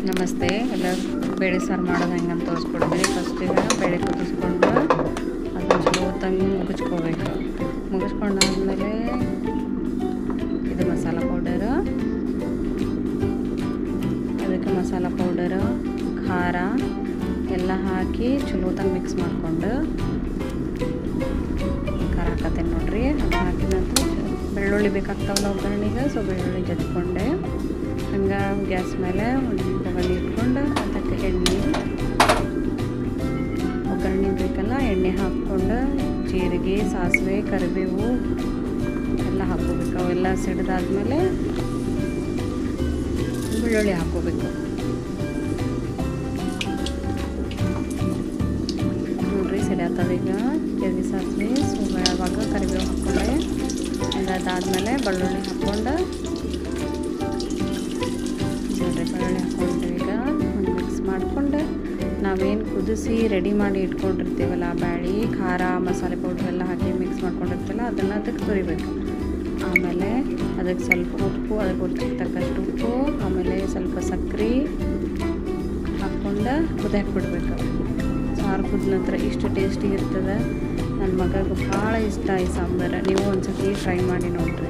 ನಮಸ್ತೆ. ಎಲ್ಲ ಬೇಳೆ ಸಾರು ಮಾಡೋದು ಹೆಂಗಂತ ತೋರಿಸ್ಕೊಡ್ತೀನಿ. ಫಸ್ಟಿಗೆ ಬೇಳೆ ಕುದಿಸ್ಕೊಂಡು ಅದನ್ನು ಚಲೋ ತಂಗಿ ಮುಗಿಸ್ಕೋಬೇಕು. ಮುಗಿಸ್ಕೊಂಡಾದ್ಮೇಲೆ ಇದು ಮಸಾಲ ಪೌಡರು, ಅದಕ್ಕೆ ಮಸಾಲ ಪೌಡರು, ಖಾರ ಎಲ್ಲ ಹಾಕಿ ಚಲೋ ತಂಗಿ ಮಿಕ್ಸ್ ಮಾಡಿಕೊಂಡು ಖಾರ ಹಾಕತ್ತೇನೆ ನೋಡ್ರಿ. ಅದು ಹಾಕಿದ ನಂತರ ಬೆಳ್ಳುಳ್ಳಿ ಬೇಕಾಗ್ತಾವಲ್ಲ ಒಗ್ಗರಣೆಗೆ, ಸೊ ಬೆಳ್ಳುಳ್ಳಿ ಜಜ್ಕೊಂಡೆ. ಹಂಗೆ ಗ್ಯಾಸ್ ಮೇಲೆ ಒಂದು ಬಗಲ್ ಇಟ್ಕೊಂಡು ಅದಕ್ಕೆ ಒಗ್ಗರಣೆ ಬೇಕಲ್ಲ, ಎಣ್ಣೆ ಹಾಕ್ಕೊಂಡು ಜೀರಿಗೆ, ಸಾಸಿವೆ, ಕರಿಬೇವು ಎಲ್ಲ ಹಾಕ್ಕೋಬೇಕು. ಅವೆಲ್ಲ ಸಿಡಿದಾದ್ಮೇಲೆ ಬೆಳ್ಳುಳ್ಳಿ ಹಾಕ್ಕೋಬೇಕು. ನೋಡ್ರಿ ಸಿಡಿಯತ್ತದ ಈಗ. ಜೀರಿಗೆ, ಸಾಸಿವೆ, ಆವಾಗ ಕರಿಬೇವು ಹಾಕ್ಕೊಂಡೆ. ಅದಾದಮೇಲೆ ಬೆಳ್ಳುಳ್ಳಿ ಹಾಕ್ಕೊಂಡು ಬೆಳ್ಳುಳ್ಳಿ ಹಾಕ್ಕೊಂಡು ಈಗ ಒಂದು ಮಿಕ್ಸ್ ಮಾಡಿಕೊಂಡು ನಾವೇನು ಕುದಿಸಿ ರೆಡಿ ಮಾಡಿ ಇಟ್ಕೊಂಡಿರ್ತೀವಲ್ಲ ಆ ಬ್ಯಾಳಿ, ಖಾರ, ಮಸಾಲೆ ಪೌಡ್ರ್ ಎಲ್ಲ ಹಾಕಿ ಮಿಕ್ಸ್ ಮಾಡ್ಕೊಂಡಿರ್ತೀವಲ್ಲ ಅದನ್ನು ಅದಕ್ಕೆ ಸುರಿಬೇಕು. ಆಮೇಲೆ ಅದಕ್ಕೆ ಸ್ವಲ್ಪ ಉಪ್ಪು, ಅದಕ್ಕೆ ರುಚಿಗೆ ತಕ್ಕಷ್ಟು ಉಪ್ಪು, ಆಮೇಲೆ ಸ್ವಲ್ಪ ಸಕ್ಕರೆ ಹಾಕ್ಕೊಂಡು ಕುದಿಯಕ್ಕೆ ಬಿಡಬೇಕು. ಸಾರು ಕುದ ನಂತರ ಇಷ್ಟು ಟೇಸ್ಟಿ ಇರ್ತದೆ. ನನ್ನ ಮಗಗೆ ಭಾಳ ಇಷ್ಟ ಈ ಸಾಂಬಾರು. ನೀವು ಒಂದು ಸತಿ ಟ್ರೈ ಮಾಡಿ ನೋಡಿರಿ.